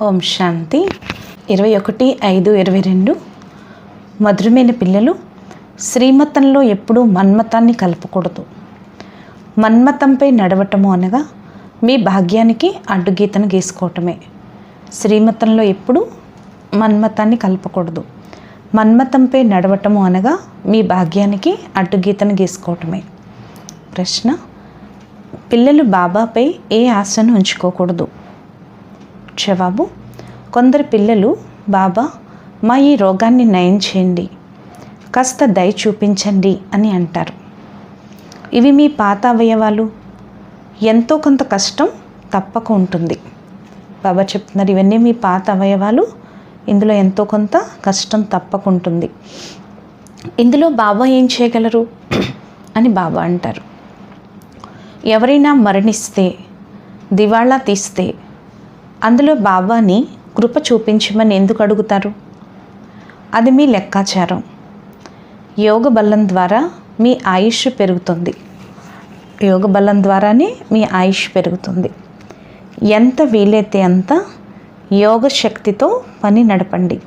ఓం శాంతి. 21/5/22. మధురమైన పిల్లలు, శ్రీమతంలో ఎప్పుడూ మన్మతాన్ని కలపకూడదు. మన్మతంపై నడవటము అనగా మీ భాగ్యానికి అడ్డుగీతను గీసుకోవటమే. శ్రీమతంలో ఎప్పుడూ మన్మతాన్ని కలపకూడదు. మన్మతంపై నడవటము అనగా మీ భాగ్యానికి అడ్డుగీతను గీసుకోవటమే. ప్రశ్న: పిల్లలు బాబాపై ఏ ఆశను ఉంచుకోకూడదు? జవాబు: కొందరు పిల్లలు బాబా మా ఈ రోగాన్ని నయం చేయండి, కాస్త దయ చూపించండి అని అంటారు. ఇవి మీ పాత అవయవాలు, ఎంతో కొంత కష్టం తప్పక ఉంటుంది. బాబా చెప్తున్నారు, ఇవన్నీ మీ పాత అవయవాలు, ఇందులో ఎంతో కొంత కష్టం తప్పకుంటుంది. ఇందులో బాబా ఏం చేయగలరు అని బాబా అంటారు. ఎవరైనా మరణిస్తే, దివాళా తీస్తే అందులో బాబాని కృప చూపించమని ఎందుకు అడుగుతారు? అది మీ లెక్కాచారం. యోగ బలం ద్వారా మీ ఆయుష్ పెరుగుతుంది. యోగ బలం ద్వారానే మీ ఆయుష్ పెరుగుతుంది. ఎంత వీలైతే అంత యోగ శక్తితో పని నడపండి.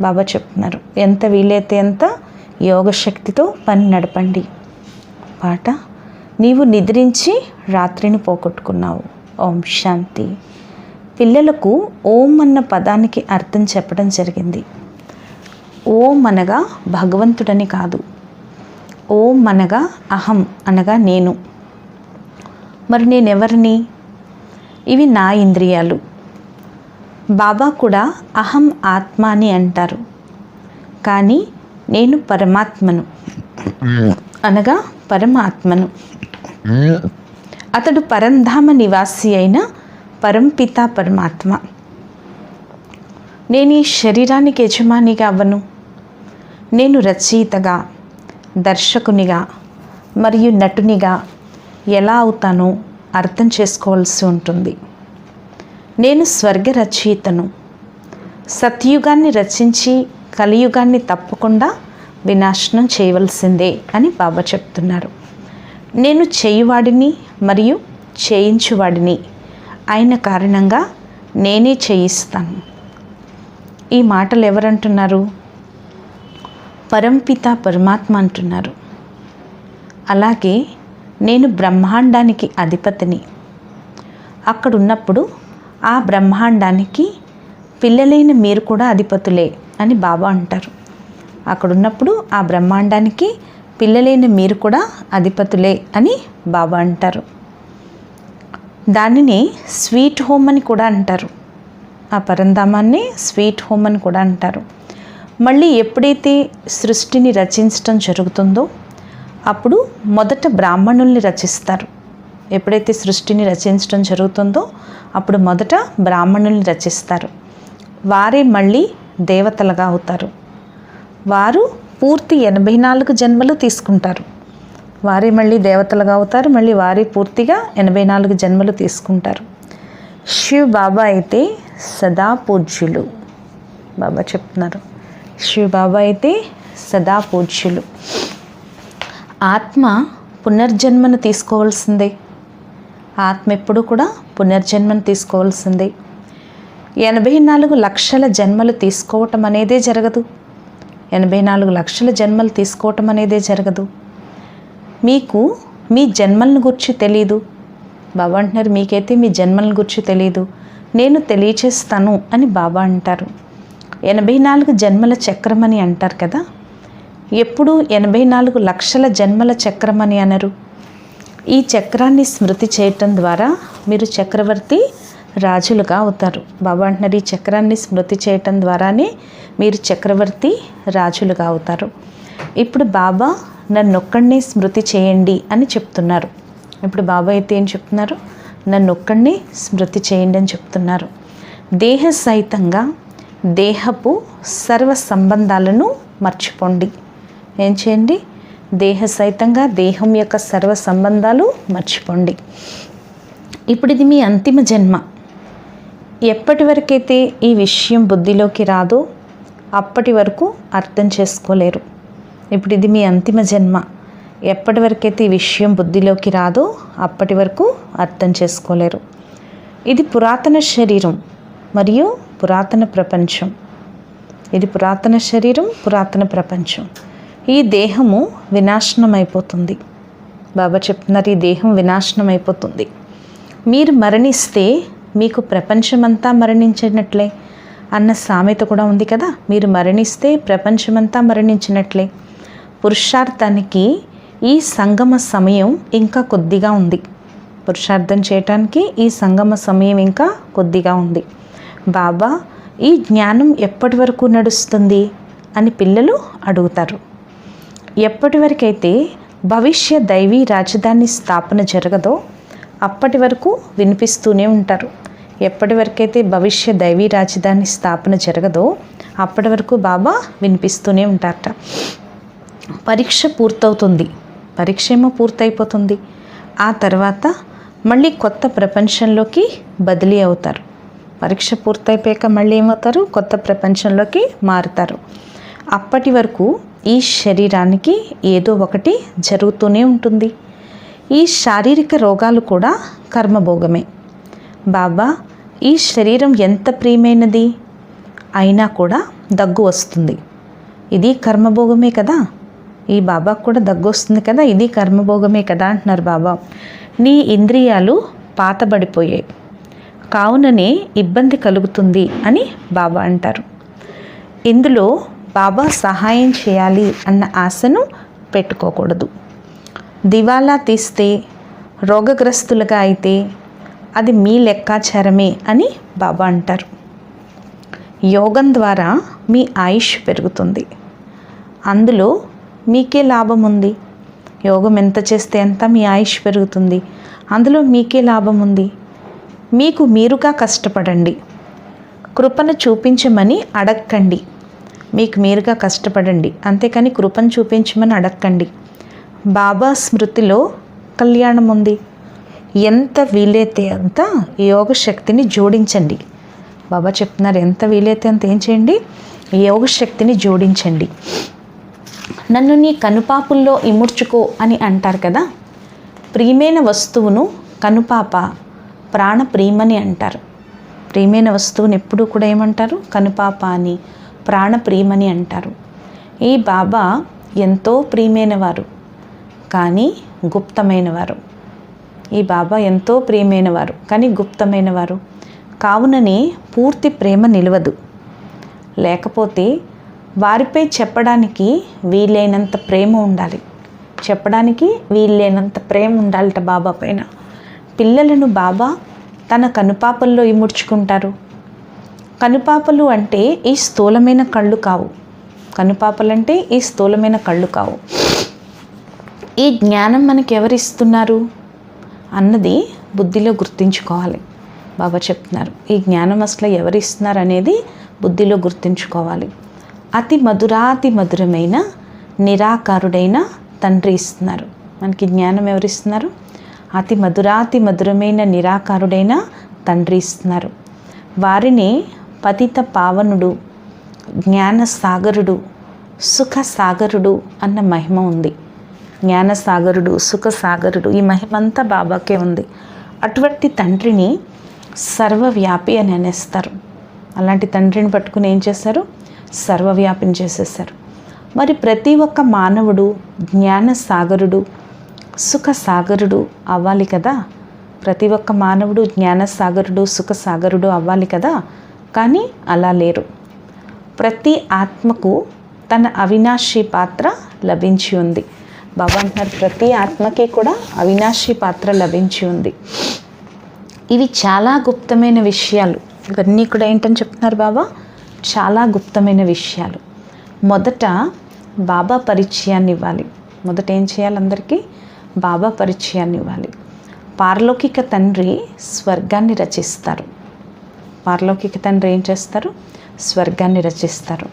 బాబా చెప్తున్నారు, ఎంత వీలైతే అంత యోగ శక్తితో పని నడపండి. పాట: నీవు నిద్రించి రాత్రిని పోగొట్టుకున్నావు. ఓం శాంతి. పిల్లలకు ఓం అన్న పదానికి అర్థం చెప్పడం జరిగింది. ఓం అనగా భగవంతుడని కాదు. ఓం అనగా అహం అనగా నేను. మరి నేనెవరిని? ఇవి నా ఇంద్రియాలు. బాబా కూడా అహం ఆత్మ అని అంటారు. కానీ నేను పరమాత్మను అనగా పరమాత్మను. అతడు పరంధామ నివాసి అయిన పరంపిత పరమాత్మ. నేను ఈ శరీరానికి యజమానిగా అవ్వను. నేను రచయితగా, దర్శకునిగా మరియు నటునిగా ఎలా అవుతానో అర్థం చేసుకోవాల్సి ఉంటుంది. నేను స్వర్గ రచయితను. సత్యుగాన్ని రచించి కలియుగాన్ని తప్పకుండా వినాశనం చేయవలసిందే అని బాబా చెప్తున్నారు. నేను చేయువాడిని మరియు చేయించువాడిని అయిన కారణంగా నేనే చేయిస్తాను. ఈ మాటలు ఎవరంటున్నారు? పరంపిత పరమాత్మ అంటున్నారు. అలాగే నేను బ్రహ్మాండానికి అధిపతిని. అక్కడున్నప్పుడు ఆ బ్రహ్మాండానికి పిల్లలైన మీరు కూడా అధిపతులే అని బాబా అంటారు. అక్కడున్నప్పుడు ఆ బ్రహ్మాండానికి పిల్లలైన మీరు కూడా అధిపతులే అని బాబా అంటారు. దానిని స్వీట్ హోమ్ అని కూడా అంటారు. ఆ పరంధామాన్ని స్వీట్ హోమ్ అని కూడా అంటారు. మళ్ళీ ఎప్పుడైతే సృష్టిని రచించడం జరుగుతుందో అప్పుడు మొదట బ్రాహ్మణుల్ని రచిస్తారు. ఎప్పుడైతే సృష్టిని రచించడం జరుగుతుందో అప్పుడు మొదట బ్రాహ్మణుల్ని రచిస్తారు. వారే మళ్ళీ దేవతలుగా అవుతారు. వారు పూర్తి 84 జన్మలు తీసుకుంటారు. వారే మళ్ళీ దేవతలుగా అవుతారు. మళ్ళీ వారే పూర్తిగా 84 జన్మలు తీసుకుంటారు. శివ్ బాబా అయితే సదా పూజ్యులు. బాబా చెప్తున్నారు, శివ్ బాబా అయితే సదా పూజ్యులు. ఆత్మ పునర్జన్మను తీసుకోవాల్సిందే. ఆత్మ ఎప్పుడు కూడా పునర్జన్మను తీసుకోవాల్సిందే. 84 లక్షల జన్మలు తీసుకోవటం అనేదే జరగదు. 84 లక్షల జన్మలు తీసుకోవటం అనేదే జరగదు. మీకు మీ జన్మలను గురించి తెలీదు. బాబా అంటున్నారు, మీకైతే మీ జన్మలను గురించి తెలీదు, నేను తెలియచేస్తాను అని బాబా అంటారు. 84 జన్మల చక్రం అని అంటారు కదా. ఎప్పుడు 84 లక్షల జన్మల చక్రం అని అనరు. ఈ చక్రాన్ని స్మృతి చేయటం ద్వారా మీరు చక్రవర్తి రాజులుగా అవుతారు. బాబా అంటున్నారు, ఈ చక్రాన్ని స్మృతి చేయటం ద్వారానే మీరు చక్రవర్తి రాజులుగా అవుతారు. ఇప్పుడు బాబా నన్నొక్కడినే స్మృతి చేయండి అని చెప్తున్నారు. ఇప్పుడు బాబా అయితే ఏం చెప్తున్నారు? నన్నొక్కడినే స్మృతి చేయండి అని చెప్తున్నారు. దేహ సహితంగా దేహపు సర్వ సంబంధాలను మర్చిపోండి. ఏం చేయండి? దేహ సహితంగా దేహం యొక్క సర్వ సంబంధాలు మర్చిపోండి. ఇప్పుడు ఇది మీ అంతిమ జన్మ. ఎప్పటి వరకైతే ఈ విషయం బుద్ధిలోకి రాదో అప్పటి వరకు అర్థం చేసుకోలేరు. ఇప్పుడు ఇది మీ అంతిమ జన్మ. ఎప్పటి వరకైతే ఈ విషయం బుద్ధిలోకి రాదో అప్పటి వరకు అర్థం చేసుకోలేరు. ఇది పురాతన శరీరం. మరియు పురాతన ప్రపంచం. ఇది పురాతన శరీరం, పురాతన ప్రపంచం. ఈ దేహము వినాశనం అయిపోతుంది. బాబా చెప్తున్నారు, ఈ దేహం వినాశనం అయిపోతుంది. మీరు మరణిస్తే మీకు ప్రపంచమంతా మరణించినట్లే అన్న సామెత కూడా ఉంది కదా. మీరు మరణిస్తే ప్రపంచమంతా మరణించినట్లే. పురుషార్థానికి ఈ సంగమ సమయం ఇంకా కొద్దిగా ఉంది. పురుషార్థం చేయటానికి ఈ సంగమ సమయం ఇంకా కొద్దిగా ఉంది. బాబా, ఈ జ్ఞానం ఎప్పటి వరకు నడుస్తుంది అని పిల్లలు అడుగుతారు. ఎప్పటి వరకైతే భవిష్య దైవీ రాజధాని స్థాపన జరగదో అప్పటి వరకు వినిపిస్తూనే ఉంటారు. ఎప్పటి వరకైతే భవిష్య దైవీ రాజధాని స్థాపన జరగదో అప్పటి వరకు బాబా వినిపిస్తూనే ఉంటారట. పరీక్ష పూర్తవుతుంది. పరీక్ష ఏమో పూర్తయిపోతుంది. ఆ తర్వాత మళ్ళీ కొత్త ప్రపంచంలోకి బదిలీ అవుతారు. పరీక్ష పూర్తయిపోయాక మళ్ళీ ఏమవుతారు? కొత్త ప్రపంచంలోకి మారుతారు. అప్పటి వరకు ఈ శరీరానికి ఏదో ఒకటి జరుగుతూనే ఉంటుంది. ఈ శారీరక రోగాలు కూడా కర్మభోగమే. బాబా, ఈ శరీరం ఎంత ప్రియమైనది అయినా కూడా దగ్గు వస్తుంది. ఇది కర్మభోగమే కదా. ఈ బాబాకు కూడా దగ్గు వస్తుంది కదా, ఇది కర్మభోగమే కదా అంటున్నారు బాబా. నీ ఇంద్రియాలు పాతబడిపోయాయి, కావుననే ఇబ్బంది కలుగుతుంది అని బాబా అంటారు. ఇందులో బాబా సహాయం చేయాలి అన్న ఆశను పెట్టుకోకూడదు. దివాలా తీస్తే, రోగగ్రస్తులుగా అయితే అది మీ లెక్కాచారమే అని బాబా అంటారు. యోగం ద్వారా మీ ఆయుష్ పెరుగుతుంది. అందులో మీకే లాభం ఉంది. యోగం ఎంత చేస్తే ఎంత మీ ఆయుష్ పెరుగుతుంది. అందులో మీకే లాభం ఉంది. మీకు మీరుగా కష్టపడండి. కృపను చూపించమని అడక్కండి. మీకు మీరుగా కష్టపడండి, అంతేకాని కృపను చూపించమని అడక్కండి. బాబా స్మృతిలో కళ్యాణం ఉంది. ఎంత వీలైతే అంత యోగ శక్తిని జోడించండి. బాబా చెప్తున్నారు, ఎంత వీలైతే అంత ఏం చేయండి? యోగ శక్తిని జోడించండి. నన్ను నీ కనుపాపుల్లో ఇముడ్చుకో అని అంటారు కదా. ప్రియమైన వస్తువును కనుపాప, ప్రాణ ప్రియమని అంటారు. ప్రియమైన వస్తువుని ఎప్పుడూ కూడా ఏమంటారు? కనుపాప అని, ప్రాణ ప్రియమని అంటారు. ఈ బాబా ఎంతో ప్రియమైనవారు, కానీ గుప్తమైనవారు. ఈ బాబా ఎంతో ప్రియమైనవారు, కానీ గుప్తమైనవారు. కావుననే పూర్తి ప్రేమ నిలవదు. లేకపోతే వారిపై చెప్పడానికి వీలైనంత ప్రేమ ఉండాలి. చెప్పడానికి వీలైనంత ప్రేమ ఉండాలట బాబా పైన. పిల్లలను బాబా తన కనుపాపల్లో ఇముడ్చుకుంటారు. కనుపాపలు అంటే ఈ స్థూలమైన కళ్ళు కావు. కనుపాపలంటే ఈ స్థూలమైన కళ్ళు కావు. ఈ జ్ఞానం మనకి ఎవరిస్తున్నారు అన్నది బుద్ధిలో గుర్తించుకోవాలి. బాబా చెప్తున్నారు, ఈ జ్ఞానం అసలు ఎవరిస్తున్నారు అనేది బుద్ధిలో గుర్తించుకోవాలి. అతి మధురాతి మధురమైన నిరాకారుడైన తండ్రి ఇస్తున్నారు. మనకి జ్ఞానం ఎవరిస్తున్నారు? అతి మధురాతి మధురమైన నిరాకారుడైన తండ్రి ఇస్తున్నారు. వారిని పతిత పావనుడు, జ్ఞాన సాగరుడు, సుఖ సాగరుడు అన్న మహిమ ఉంది. జ్ఞాన సాగరుడు, సుఖ సాగరుడు, ఈ మహిమంతా బాబాకే ఉంది. అటువంటి తండ్రిని సర్వవ్యాపి అని అనేస్తారు. అలాంటి తండ్రిని పట్టుకుని ఏం చేశారు? సర్వవ్యాపిని చేసేసారు. మరి ప్రతి ఒక్క మానవుడు జ్ఞాన సాగరుడు, సుఖ సాగరుడు అవ్వాలి కదా. ప్రతి ఒక్క మానవుడు జ్ఞాన సాగరుడు, సుఖ సాగరుడు అవ్వాలి కదా. కానీ అలా లేరు. ప్రతి ఆత్మకు తన అవినాశి పాత్ర లభించి ఉంది. బాబా అంటున్నారు, ప్రతి ఆత్మకి కూడా అవినాశి పాత్ర లభించి ఉంది. ఇవి చాలా గుప్తమైన విషయాలు. ఇవన్నీ కూడా ఏంటని చెప్తున్నారు బాబా? చాలా గుప్తమైన విషయాలు. మొదట బాబా పరిచయాన్ని ఇవ్వాలి. మొదట ఏం చేయాలి? అందరికీ బాబా పరిచయాన్ని ఇవ్వాలి. పారలౌకిక తండ్రి స్వర్గాన్ని రచిస్తారు. పారలౌకిక తండ్రి ఏం చేస్తారు? స్వర్గాన్ని రచిస్తారు.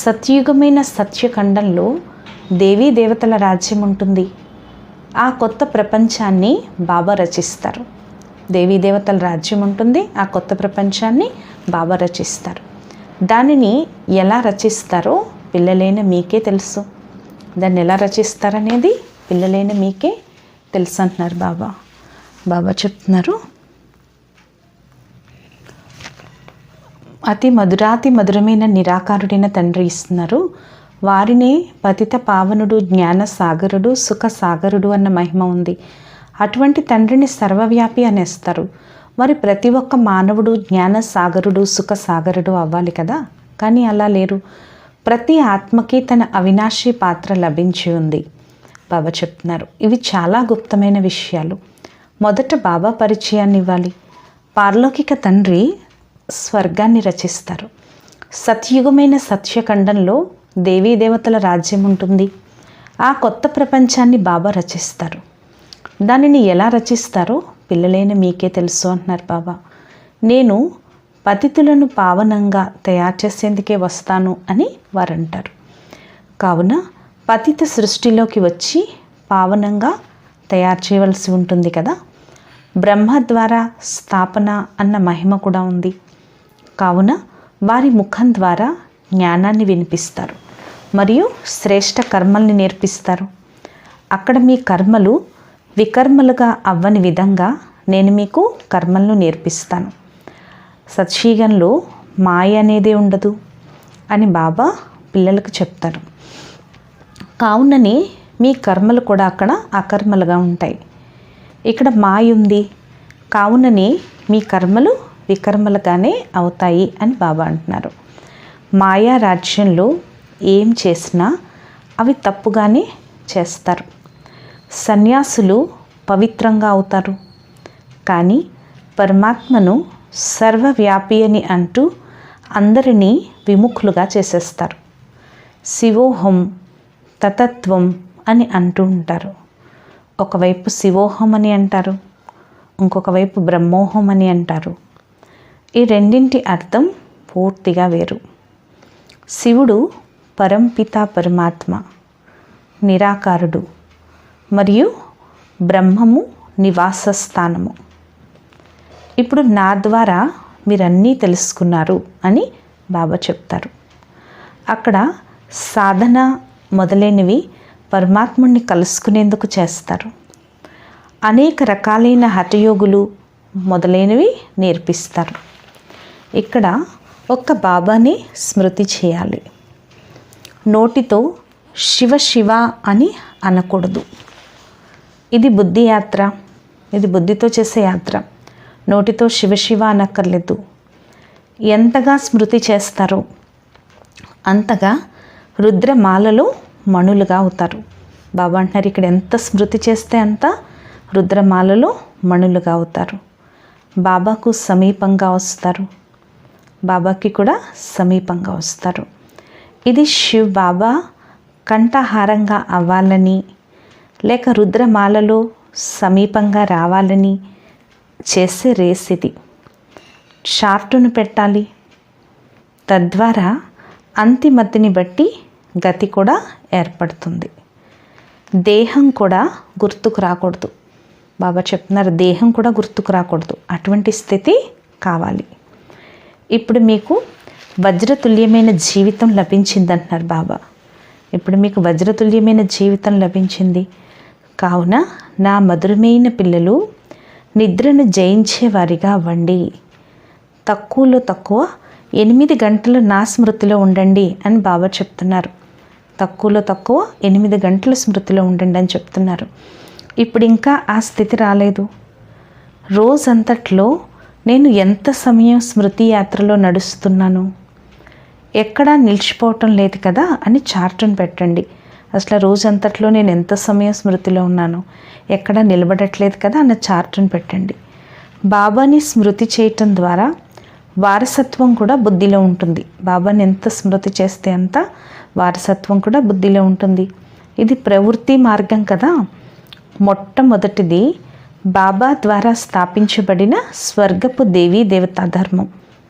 సత్యుగమైన సత్యఖండంలో దేవీ దేవతల రాజ్యం ఉంటుంది. ఆ కొత్త ప్రపంచాన్ని బాబా రచిస్తారు. దేవీ దేవతల రాజ్యం ఉంటుంది, ఆ కొత్త ప్రపంచాన్ని బాబా రచిస్తారు. దానిని ఎలా రచిస్తారో పిల్లలైన మీకే తెలుసు. దాన్ని ఎలా రచిస్తారనేది పిల్లలైన మీకే తెలుసు అంటున్నారు బాబా. బాబా చెప్తున్నారు, అతి మధురాతి మధురమైన నిరాకారుడైన తండ్రి ఇస్తున్నారు. వారినే పతిత పావనుడు, జ్ఞాన సాగరుడు, సుఖ సాగరుడు అన్న మహిమ ఉంది. అటువంటి తండ్రిని సర్వవ్యాపి అనేస్తారు. మరి ప్రతి ఒక్క మానవుడు జ్ఞాన సాగరుడు, సుఖ సాగరుడు అవ్వాలి కదా, కానీ అలా లేరు. ప్రతి ఆత్మకి తన అవినాశి పాత్ర లభించి ఉంది. బాబా చెప్తున్నారు ఇవి చాలా గుప్తమైన విషయాలు. మొదట బాబా పరిచయాన్ని ఇవ్వాలి. పారలౌకిక తండ్రి స్వర్గాన్ని రచిస్తారు. సత్యుగమైన సత్యఖండంలో దేవీ దేవతల రాజ్యం ఉంటుంది. ఆ కొత్త ప్రపంచాన్ని బాబా రచిస్తారు. దానిని ఎలా రచిస్తారో పిల్లలైన మీకే తెలుసు అంటున్నారు బాబా. నేను పతితులను పావనంగా తయారు చేసేందుకే వస్తాను అని వారు అంటారు. కావున పతిత సృష్టిలోకి వచ్చి పావనంగా తయారు చేయవలసి ఉంటుంది కదా. బ్రహ్మ ద్వారా స్థాపన అన్న మహిమ కూడా ఉంది. కావున వారి ముఖం ద్వారా జ్ఞానాన్ని వినిపిస్తారు మరియు శ్రేష్ఠ కర్మల్ని నేర్పిస్తారు. అక్కడ మీ కర్మలు వికర్మలుగా అవ్వని విధంగా నేను మీకు కర్మలను నేర్పిస్తాను. సత్శీగంలో మాయ అనేదే ఉండదు అని బాబా పిల్లలకు చెప్తారు. కావునని మీ కర్మలు కూడా అక్కడ అకర్మలుగా ఉంటాయి. ఇక్కడ మాయ ఉంది, కావునని మీ కర్మలు వికర్మలుగానే అవుతాయి అని బాబా అంటున్నారు. మాయా రాజ్యంలో ఏం చేసినా అవి తప్పుగానే చేస్తారు. సన్యాసులు పవిత్రంగా అవుతారు, కానీ పరమాత్మను సర్వవ్యాపి అని అంటూ అందరినీ విముఖులుగా చేసేస్తారు. శివోహం తతత్వం అని అంటూ ఉంటారు. ఒకవైపు శివోహం అని అంటారు, ఇంకొక వైపు బ్రహ్మోహం అని అంటారు. ఈ రెండింటి అర్థం పూర్తిగా వేరు. శివుడు పరంపిత పరమాత్మ, నిరాకారుడు, మరియు బ్రహ్మము నివాస స్థానము. ఇప్పుడు నా ద్వారా మీరన్నీ తెలుసుకున్నారు అని బాబా చెప్తారు. అక్కడ సాధన మొదలైనవి పరమాత్ముడిని కలుసుకునేందుకు చేస్తారు. అనేక రకాలైన హఠయోగులు మొదలైనవి నేర్పిస్తారు. ఇక్కడ ఒక్క బాబాని స్మృతి చేయాలి. నోటితో శివ శివ అని అనకూడదు. ఇది బుద్ధి యాత్ర, ఇది బుద్ధితో చేసే యాత్ర. నోటితో శివ శివ అనక్కర్లేదు. ఎంతగా స్మృతి చేస్తారో అంతగా రుద్రమాలలో మణులుగా అవుతారు. బాబా అంటున్నారు ఇక్కడ ఎంత స్మృతి చేస్తే అంత రుద్రమాలలో మణులుగా అవుతారు. బాబాకు సమీపంగా వస్తారు, బాబాకి కూడా సమీపంగా వస్తారు. ఇది శివ్ బాబా కంఠహారంగా అవ్వాలని లేక రుద్రమాలలో సమీపంగా రావాలని చేసే రేస్ ఇది. షార్టును పెట్టాలి. తద్వారా అంతిమతిని బట్టి గతి కూడా ఏర్పడుతుంది. దేహం కూడా గుర్తుకు రాకూడదు. బాబా చెప్తున్నారు దేహం కూడా గుర్తుకు రాకూడదు. అటువంటి స్థితి కావాలి. ఇప్పుడు మీకు వజ్రతుల్యమైన జీవితం లభించింది అంటున్నారు బాబా. ఇప్పుడు మీకు వజ్రతుల్యమైన జీవితం లభించింది. కావున నా మధురమైన పిల్లలు నిద్రను జయించేవారిగా అవ్వండి. తక్కువలో తక్కువ 8 గంటలు నా స్మృతిలో ఉండండి అని బాబా చెప్తున్నారు. తక్కువలో తక్కువ 8 గంటల స్మృతిలో ఉండండి అని చెప్తున్నారు. ఇప్పుడు ఇంకా ఆ స్థితి రాలేదు. రోజంతట్లో నేను ఎంత సమయం స్మృతి యాత్రలో నడుస్తున్నాను, ఎక్కడా నిలిచిపోవటం లేదు కదా అని చార్టును పెట్టండి. అసలు రోజంతట్లో నేను ఎంత సమయం స్మృతిలో ఉన్నాను, ఎక్కడా నిలబడట్లేదు కదా అన్న చార్టును పెట్టండి. బాబాని స్మృతి చేయటం ద్వారా వారసత్వం కూడా బుద్ధిలో ఉంటుంది. బాబాని ఎంత స్మృతి చేస్తే అంత వారసత్వం కూడా బుద్ధిలో ఉంటుంది. ఇది ప్రవృత్తి మార్గం కదా. మొట్టమొదటిది బాబా ద్వారా స్థాపించబడిన స్వర్గపు దేవీ దేవతా ధర్మం.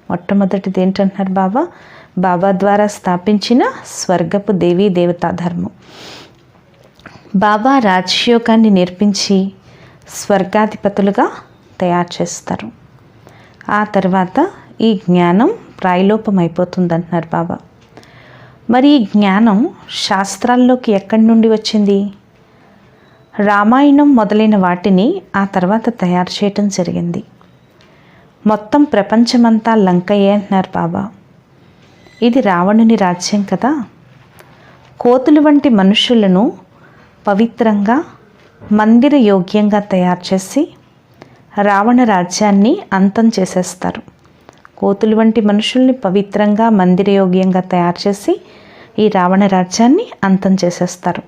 మొట్టమొదటిది ఏంటంటున్నారు బాబా? బాబా ద్వారా స్థాపించిన స్వర్గపు దేవీ దేవతా ధర్మం. బాబా రాజయోగాన్ని నేర్పించి స్వర్గాధిపతులుగా తయారు చేస్తారు. ఆ తర్వాత ఈ జ్ఞానం ప్రాయలోపం అయిపోతుంది అంటున్నారు బాబా. మరి ఈ జ్ఞానం శాస్త్రాల్లోకి ఎక్కడి నుండి వచ్చింది? రామాయణం మొదలైన వాటిని ఆ తర్వాత తయారు చేయటం జరిగింది. మొత్తం ప్రపంచమంతా లంకయ్యే అంటున్నారు బాబా. ఇది రావణుని రాజ్యం కదా. కోతులు వంటి మనుషులను పవిత్రంగా మందిర యోగ్యంగా తయారు చేసి రావణ రాజ్యాన్ని అంతం చేసేస్తారు. కోతులు వంటి మనుషుల్ని పవిత్రంగా మందిరయోగ్యంగా తయారు చేసి ఈ రావణ రాజ్యాన్ని అంతం చేసేస్తారు.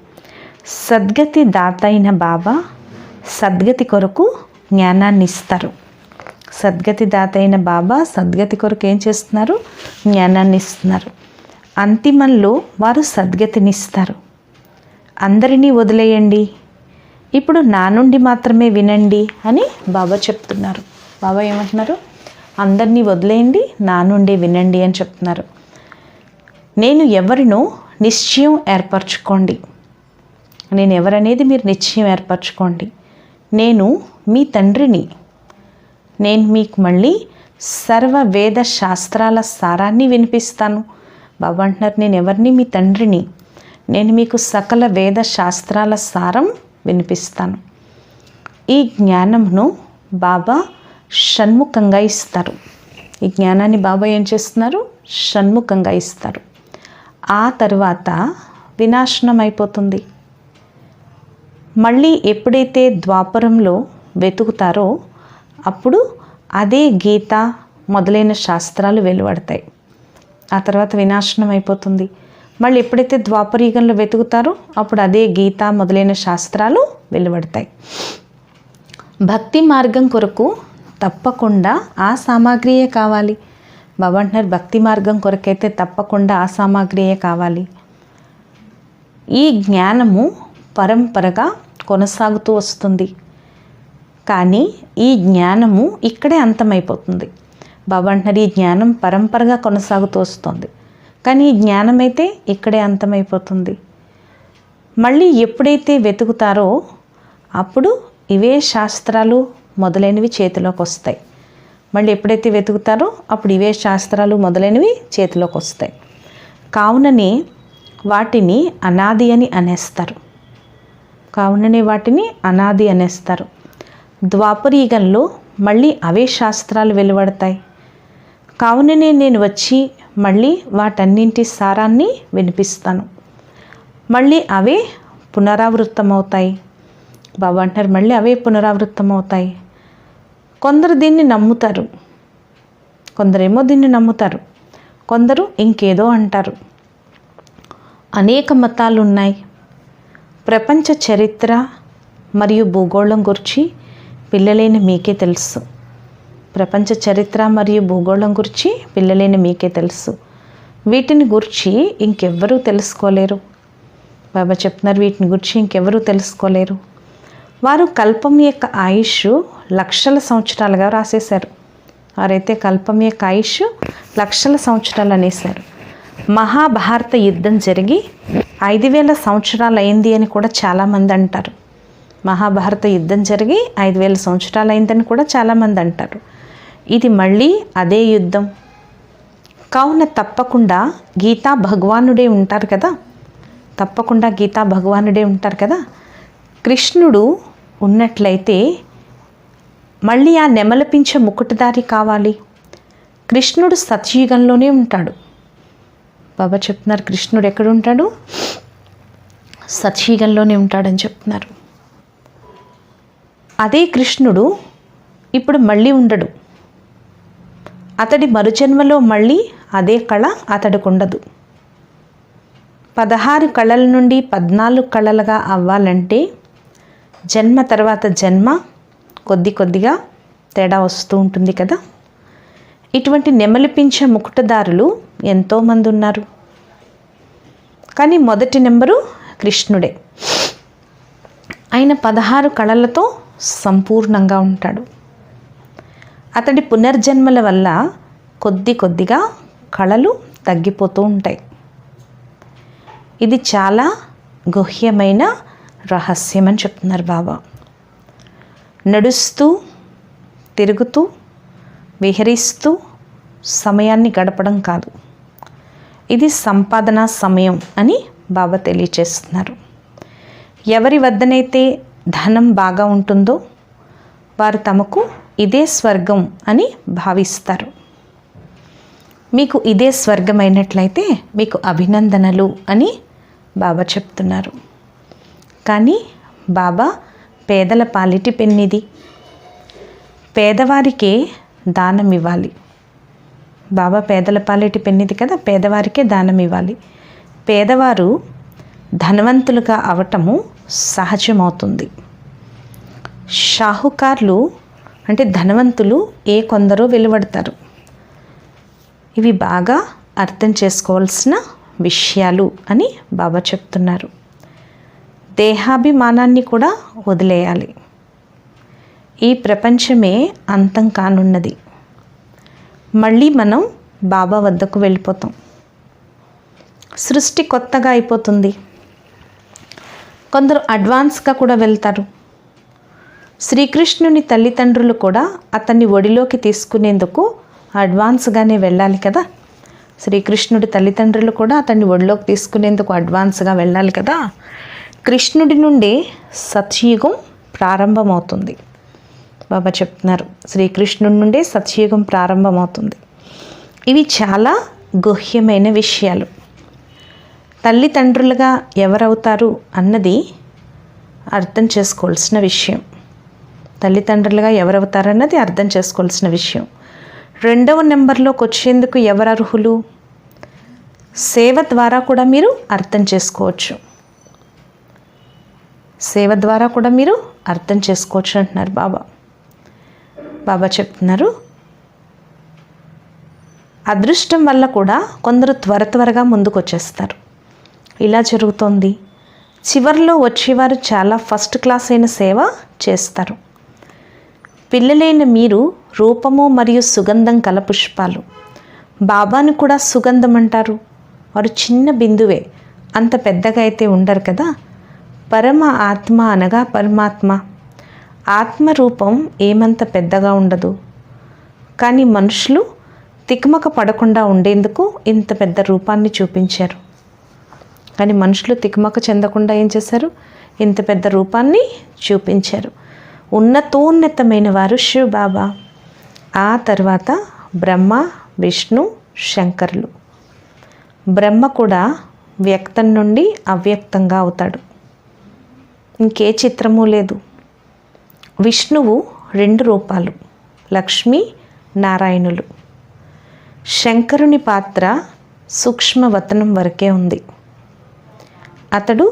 సద్గతి దాత అయిన బాబా సద్గతి కొరకు జ్ఞానాన్ని ఇస్తారు. సద్గతి దాత అయిన బాబా సద్గతి కొరకు ఏం చేస్తున్నారు? జ్ఞానాన్ని ఇస్తున్నారు. అంతిమంలో వారు సద్గతిని ఇస్తారు. అందరినీ వదిలేయండి, ఇప్పుడు నా నుండి మాత్రమే వినండి అని బాబా చెప్తున్నారు. బాబా ఏమంటున్నారు? అందరినీ వదిలేయండి, నా నుండి వినండి అని చెప్తున్నారు. నేను ఎవరినో నిశ్చయం ఏర్పరచుకోండి. నేను ఎవరనేది మీరు నిశ్చయం ఏర్పరచుకోండి. నేను మీ తండ్రిని. నేను మీకు మళ్ళీ సర్వ వేద శాస్త్రాల సారాన్ని వినిపిస్తాను. బాబా అంటున్నారు, నేను ఎవరిని? మీ తండ్రిని. నేను మీకు సకల వేద శాస్త్రాల సారం వినిపిస్తాను. ఈ జ్ఞానంను బాబా షణ్ముఖంగా ఇస్తారు. ఈ జ్ఞానాన్ని బాబా ఏం చేస్తున్నారు? షణ్ముఖంగా ఇస్తారు. ఆ తర్వాత వినాశనం అయిపోతుంది. మళ్ళీ ఎప్పుడైతే ద్వాపరంలో వెతుకుతారో అప్పుడు అదే గీత మొదలైన శాస్త్రాలు వెలువడతాయి. ఆ తర్వాత వినాశనం అయిపోతుంది. మళ్ళీ ఎప్పుడైతే ద్వాపరయుగంలో వెతుకుతారో అప్పుడు అదే గీత మొదలైన శాస్త్రాలు వెలువడతాయి. భక్తి మార్గం కొరకు తప్పకుండా ఆ సామాగ్రియే కావాలి. బాబా అంటున్నారు, భక్తి మార్గం కొరకైతే తప్పకుండా ఆ సామాగ్రియే కావాలి. ఈ జ్ఞానము పరంపరగా కొనసాగుతూ వస్తుంది. కానీ ఈ జ్ఞానము ఇక్కడే అంతమైపోతుంది. బాబా అంటున్నారు, ఈ జ్ఞానం పరంపరగా కొనసాగుతూ వస్తుంది, కానీ ఈ జ్ఞానం అయితే ఇక్కడే అంతమైపోతుంది. మళ్ళీ ఎప్పుడైతే వెతుకుతారో అప్పుడు ఇవే శాస్త్రాలు మొదలైనవి చేతిలోకి వస్తాయి. మళ్ళీ ఎప్పుడైతే వెతుకుతారో అప్పుడు ఇవే శాస్త్రాలు మొదలైనవి చేతిలోకి వస్తాయి. కావుననే వాటిని అనాది అని అనేస్తారు. ద్వాపరయుగంలో మళ్ళీ అవే శాస్త్రాలు వెలువడతాయి. కావుననే నేను వచ్చి మళ్ళీ వాటన్నింటి సారాన్ని వినిపిస్తాను. మళ్ళీ అవే పునరావృత్తమవుతాయి. బాబా అంటారు, మళ్ళీ అవే పునరావృత్తమవుతాయి. కొందరు దీన్ని నమ్ముతారు, కొందరేమో దీన్ని నమ్ముతారు, కొందరు ఇంకేదో అంటారు. అనేక మతాలు ఉన్నాయి. ప్రపంచ చరిత్ర మరియు భూగోళం గురించి పిల్లలైన మీకే తెలుసు. ప్రపంచ చరిత్ర మరియు భూగోళం గురించి పిల్లలైన మీకే తెలుసు. వీటిని గురించి ఇంకెవ్వరూ తెలుసుకోలేరు. బాబా చెప్తున్నారు, వీటిని గురించి ఇంకెవ్వరూ తెలుసుకోలేరు. వారు కల్పం యొక్క ఆయుష్ లక్షల సంవత్సరాలుగా రాసేశారు. వారైతే కల్పం యొక్క ఆయుష్ లక్షల సంవత్సరాలు అనేశారు. మహాభారత యుద్ధం జరిగి 5000 సంవత్సరాలు అయింది అని కూడా చాలామంది అంటారు. మహాభారత యుద్ధం జరిగి 5000 సంవత్సరాలు అయిందని కూడా చాలామంది అంటారు. ఇది మళ్ళీ అదే యుద్ధం. కావున తప్పకుండా గీతా భగవానుడే ఉంటారు కదా, తప్పకుండా గీతా భగవానుడే ఉంటారు కదా. కృష్ణుడు ఉన్నట్లయితే మళ్ళీ ఆ నెమలపించే ముకుటదారి కావాలి. కృష్ణుడు సత్యయుగంలోనే ఉంటాడు. బాబా చెప్తున్నారు, కృష్ణుడు ఎక్కడుంటాడు? సత్యయుగంలోనే ఉంటాడని చెప్తున్నారు. అదే కృష్ణుడు ఇప్పుడు మళ్ళీ ఉండడు. అతడి మరుజన్మలో మళ్ళీ అదే కళ అతడికి ఉండదు. 16 కళల నుండి 14 కళలుగా అవ్వాలంటే జన్మ తర్వాత జన్మ కొద్దిగా తేడా వస్తూ ఉంటుంది కదా. ఇటువంటి నెమలిపించే ముకుటదారులు ఎంతోమంది ఉన్నారు. కానీ మొదటి నెంబరు కృష్ణుడే. ఆయన 16 కళలతో సంపూర్ణంగా ఉంటాడు. అతడి పునర్జన్మల వల్ల కొద్దిగా కళలు తగ్గిపోతూ ఉంటాయి. ఇది చాలా గుహ్యమైన రహస్యం అని చెప్తున్నారు బాబా. నడుస్తూ తిరుగుతూ విహరిస్తూ సమయాన్ని గడపడం కాదు, ఇది సంపాదన సమయం అని బాబా తెలియచేస్తున్నారు. ఎవరి వద్దనైతే ధనం బాగా ఉంటుందో వారు తమకు ఇదే స్వర్గం అని భావిస్తారు. మీకు ఇదే స్వర్గమైనట్లయితే మీకు అభినందనలు అని బాబా చెప్తున్నారు. కానీ బాబా పేదల పాలిటి పెన్నిది. పేదవారికే దానం ఇవ్వాలి. బాబా పేదల పాలిటి పెన్నిది కదా, పేదవారికే దానం ఇవ్వాలి. పేదవారు ధనవంతులుగా అవటము సహజమవుతుంది. షాహుకార్లు అంటే ధనవంతులు కొందరో వెలువడతారు. ఇవి బాగా అర్థం చేసుకోవాల్సిన విషయాలు అని బాబా చెప్తున్నారు. దేహాభిమానాన్ని కూడా వదిలేయాలి. ఈ ప్రపంచమే అంతం కానున్నది. మళ్ళీ మనం బాబా వద్దకు వెళ్ళిపోతాం. సృష్టి కొత్తగా అయిపోతుంది. కొందరు అడ్వాన్స్గా కూడా వెళ్తారు. శ్రీకృష్ణుని తల్లిదండ్రులు కూడా అతన్ని ఒడిలోకి తీసుకునేందుకు అడ్వాన్స్గానే వెళ్ళాలి కదా. శ్రీకృష్ణుడి తల్లిదండ్రులు కూడా అతన్ని ఒడిలోకి తీసుకునేందుకు అడ్వాన్స్గా వెళ్ళాలి కదా. కృష్ణుడి నుండే సత్యయుగం ప్రారంభమవుతుంది. బాబా చెప్తున్నారు, శ్రీకృష్ణుడి నుండే సత్యయుగం ప్రారంభమవుతుంది. ఇవి చాలా గుహ్యమైన విషయాలు. తల్లిదండ్రులుగా ఎవరవుతారు అన్నది అర్థం చేసుకోవాల్సిన విషయం. తల్లిదండ్రులుగా ఎవరవుతారన్నది అర్థం చేసుకోవాల్సిన విషయం. 2వ నెంబర్లోకి వచ్చేందుకు ఎవరు అర్హులు? సేవ ద్వారా కూడా మీరు అర్థం చేసుకోవచ్చు. సేవ ద్వారా కూడా మీరు అర్థం చేసుకోవచ్చు అంటున్నారు బాబా. బాబా చెప్తున్నారు, అదృష్టం వల్ల కూడా కొందరు త్వరగా ముందుకు వచ్చేస్తారు. ఇలా జరుగుతోంది. చివరిలో వచ్చేవారు చాలా ఫస్ట్ క్లాస్ అయిన సేవ చేస్తారు. పిల్లలైన మీరు రూపము మరియు సుగంధం కల పుష్పాలు. బాబాను కూడా సుగంధం అంటారు. వారు చిన్న బిందువే, అంత పెద్దగా అయితే ఉండరు కదా. పరమ ఆత్మ అనగా పరమాత్మ. ఆత్మరూపం ఏమంత పెద్దగా ఉండదు. కానీ మనుషులు తికమక పడకుండా ఉండేందుకు ఇంత పెద్ద రూపాన్ని చూపించారు. కానీ మనుషులు తికమక చెందకుండా ఏం చేశారు? ఇంత పెద్ద రూపాన్ని చూపించారు. ఉన్నతోన్నతమైన వారు శివ బాబా. ఆ తర్వాత బ్రహ్మ, విష్ణు, శంకరులు. బ్రహ్మ కూడా వ్యక్తం నుండి అవ్యక్తంగా అవుతాడు. ఇంకే చిత్రము లేదు. విష్ణువు 2 రూపాలు, లక్ష్మీ నారాయణులు. శంకరుని పాత్ర సూక్ష్మవతనం వరకే ఉంది. అతడు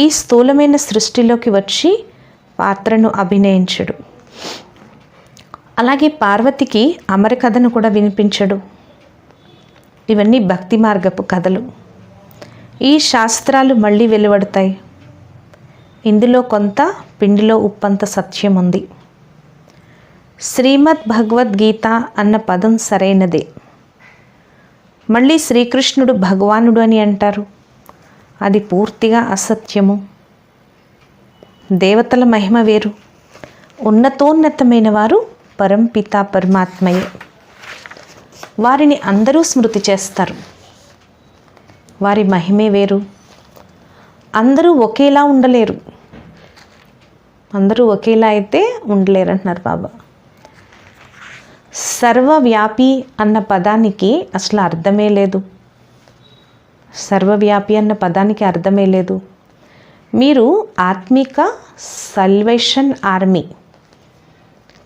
ఈ స్థూలమైన సృష్టిలోకి వచ్చి పాత్రను అభినయించడు. అలాగే పార్వతికి అమర కథను కూడా వినిపించడు. ఇవన్నీ భక్తి మార్గపు కథలు. ఈ శాస్త్రాలు మళ్ళీ వెలువడతాయి. ఇందులో కొంత, పిండిలో ఉప్పంత సత్యం ఉంది. శ్రీమద్ భగవద్గీత అన్న పదం సరైనదే. మళ్ళీ శ్రీకృష్ణుడు భగవానుడు అని అంటారు. అది పూర్తిగా అసత్యము. దేవతల మహిమ వేరు. ఉన్నతోన్నతమైన వారు పరంపిత పరమాత్మయే. వారిని అందరూ స్మృతి చేస్తారు. వారి మహిమే వేరు. అందరూ ఒకేలా ఉండలేరు. అందరూ ఒకేలా అయితే ఉండలేరు అంటున్నారు బాబా. సర్వవ్యాపి అన్న పదానికి అసలు అర్థమే లేదు. సర్వవ్యాపి అన్న పదానికి అర్థమే లేదు. మీరు ఆత్మిక సల్వేషన్ ఆర్మీ,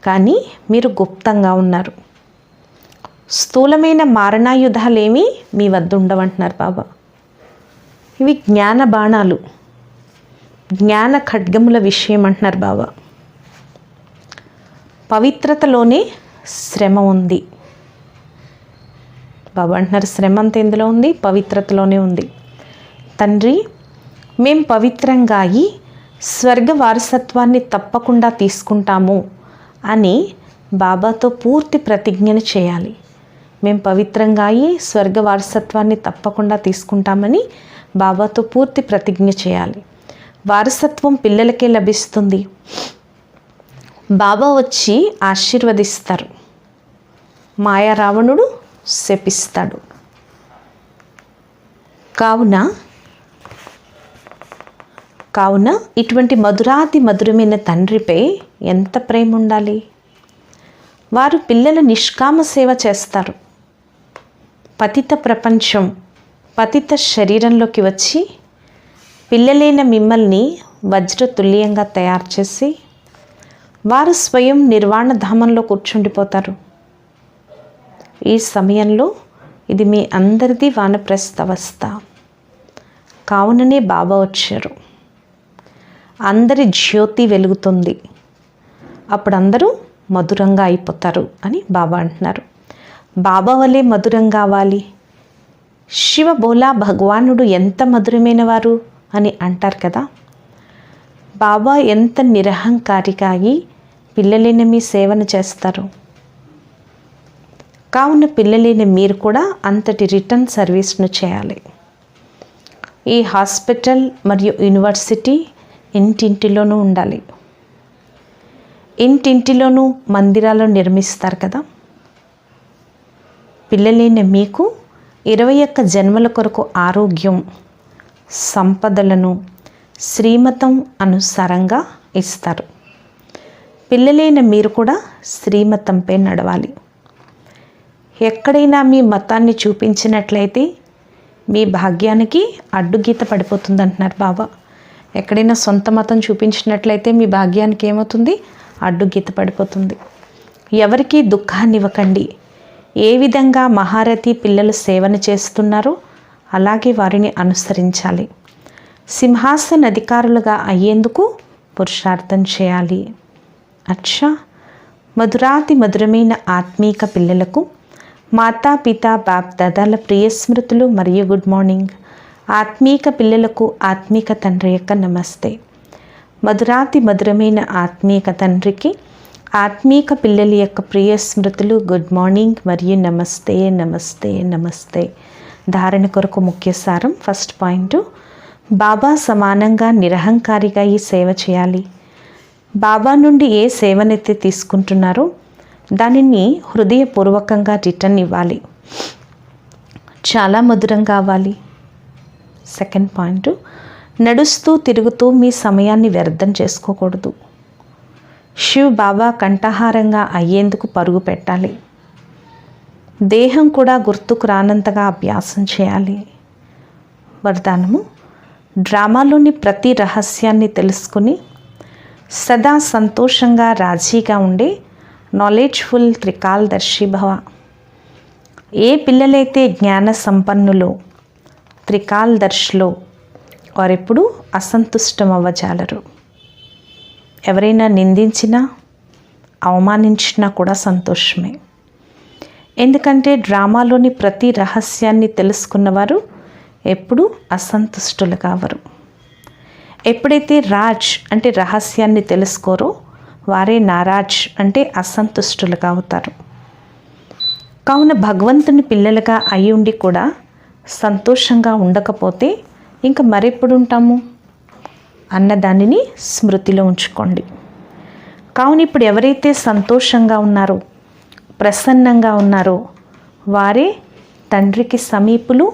కానీ మీరు గుప్తంగా ఉన్నారు. స్థూలమైన మారణాయుధాలేమీ మీ వద్ద ఉండవంటున్నారు బాబా. ఇవి జ్ఞాన బాణాలు, జ్ఞాన ఖడ్గముల విషయం అంటున్నారు బాబా. పవిత్రతలోనే శ్రమ ఉంది. బాబా అంటున్నారు, శ్రమ అంతా ఎందులో ఉంది? పవిత్రతలోనే ఉంది. తండ్రి, మేం పవిత్రంగా అయి స్వర్గ వారసత్వాన్ని తప్పకుండా తీసుకుంటాము అని బాబాతో పూర్తి ప్రతిజ్ఞను చేయాలి. మేము పవిత్రంగా అయి స్వర్గ వారసత్వాన్ని తప్పకుండా తీసుకుంటామని బాబాతో పూర్తి ప్రతిజ్ఞ చేయాలి. వారసత్వం పిల్లలకే లభిస్తుంది. బాబా వచ్చి ఆశీర్వదిస్తారు. మాయా రావణుడు శపిస్తాడు. కావున ఇటువంటి మధురాతి మధురమైన తండ్రిపై ఎంత ప్రేమ ఉండాలి. వారు పిల్లల నిష్కామ సేవ చేస్తారు. పతిత ప్రపంచం, పతిత శరీరంలోకి వచ్చి పిల్లలైన మిమ్మల్ని వజ్రతుల్యంగా తయారు చేసి వారు స్వయం నిర్వాణ ధామంలో కూర్చుండిపోతారు. ఈ సమయంలో ఇది మీ అందరిది వానప్రస్థ అవస్థ. కావుననే బాబా వచ్చారు. అందరి జ్యోతి వెలుగుతుంది. అప్పుడు అందరూ మధురంగా అయిపోతారు అని బాబా అంటున్నారు. బాబా వలె మధురంగా అవ్వాలి. శివ బోలా భగవానుడు ఎంత మధురమైన వారు అని అంటారు కదా. బాబా ఎంత నిరహంకారిగా అయి పిల్లలైన మీ సేవను చేస్తారు. కావున పిల్లలైన మీరు కూడా అంతటి రిటర్న్ సర్వీస్ను చేయాలి. ఈ హాస్పిటల్ మరియు యూనివర్సిటీ ఇంటింటిలోనూ ఉండాలి. ఇంటింటిలోనూ మందిరాలు నిర్మిస్తారు కదా. పిల్లలైన మీకు 21 జన్మల కొరకు ఆరోగ్యం, సంపదలను శ్రీమతం అనుసారంగా ఇస్తారు. పిల్లలైన మీరు కూడా శ్రీమతంపై నడవాలి. ఎక్కడైనా మీ మతాన్ని చూపించినట్లయితే మీ భాగ్యానికి అడ్డుగీత పడిపోతుంది అంటున్నారు బాబా. ఎక్కడైనా సొంత మతం చూపించినట్లయితే మీ భాగ్యానికి ఏమవుతుంది? అడ్డుగీత పడిపోతుంది. ఎవరికీ దుఃఖాన్ని ఇవ్వకండి. ఏ విధంగా మహారథి పిల్లలు సేవన చేస్తున్నారో అలాగే వారిని అనుసరించాలి. సింహాసన అధికారులుగా అయ్యేందుకు పురుషార్థం చేయాలి. అచ్చా, మధురాతి మధురమైన ఆత్మీక పిల్లలకు మాతాపిత బాప్ దాదాల ప్రియ స్మృతులు మరియు గుడ్ మార్నింగ్. ఆత్మీక పిల్లలకు ఆత్మీక తండ్రి యొక్క నమస్తే. మధురాతి మధురమైన ఆత్మీక తండ్రికి ఆత్మీక పిల్లల యొక్క ప్రియ స్మృతులు, గుడ్ మార్నింగ్ మరియు నమస్తే నమస్తే నమస్తే. ధారణ కొరకు ముఖ్య సారం. ఫస్ట్ పాయింట్, బాబా సమానంగా నిరహంకారిగా ఈ సేవ చేయాలి. బాబా నుండి ఏ సేవనైతే తీసుకుంటున్నారో దానిని హృదయపూర్వకంగా రిటర్న్ ఇవ్వాలి. చాలా మధురంగా అవ్వాలి. సెకండ్ పాయింట్, నడుస్తూ తిరుగుతూ మీ సమయాన్ని వ్యర్థం చేసుకోకూడదు. శివ్ బాబా కంఠహారంగా అయ్యేందుకు పరుగు పెట్టాలి. దేహం కూడా గుర్తుకు రానంతగా అభ్యాసం చేయాలి. వరదానము, డ్రామాలోని ప్రతి రహస్యాన్ని తెలుసుకుని సదా సంతోషంగా రాజీగా ఉండే నాలెడ్జ్ఫుల్ త్రికాలదర్శి భవ. ఏ పిల్లలైతే జ్ఞాన సంపన్నులో త్రికాలదర్శిలో వారెప్పుడు అసంతుష్టం అవ్వజాలరు. ఎవరైనా నిందించినా అవమానించినా కూడా సంతోషమే. ఎందుకంటే డ్రామాలోని ప్రతి రహస్యాన్ని తెలుసుకున్నవారు ఎప్పుడూ అసంతుష్టులు కావరు. ఎప్పుడైతే రాజ్ అంటే రహస్యాన్ని తెలుసుకోరో వారే నారాజ్ అంటే అసంతుష్టులుగా అవుతారు. కావున భగవంతుని పిల్లలుగా అయి ఉండి కూడా సంతోషంగా ఉండకపోతే ఇంకా మరెప్పుడు ఉంటాము అన్న దానిని స్మృతిలో ఉంచుకోండి. కావున ఇప్పుడు ఎవరైతే సంతోషంగా ఉన్నారో, ప్రసన్నంగా ఉన్నారో వారే తండ్రికి సమీపులు,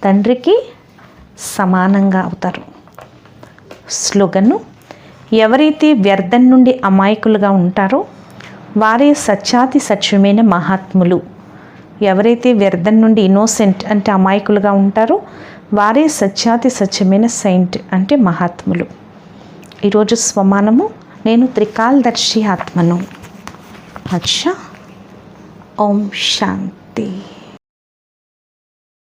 తండ్రికి సమానంగా అవుతారు. స్లోగన్ను, ఎవరైతే వ్యర్థం నుండి అమాయకులుగా ఉంటారో వారే సత్యాతి సత్యమైన మహాత్ములు. ఎవరైతే వ్యర్థం నుండి ఇన్నోసెంట్ అంటే అమాయకులుగా ఉంటారో వారే సత్యాతి సత్యమైన సెయింట్ అంటే మహాత్ములు. ఈరోజు స్వమానము, నేను త్రికాలదర్శి ఆత్మను. అచ్చా, ఓం శాంతి.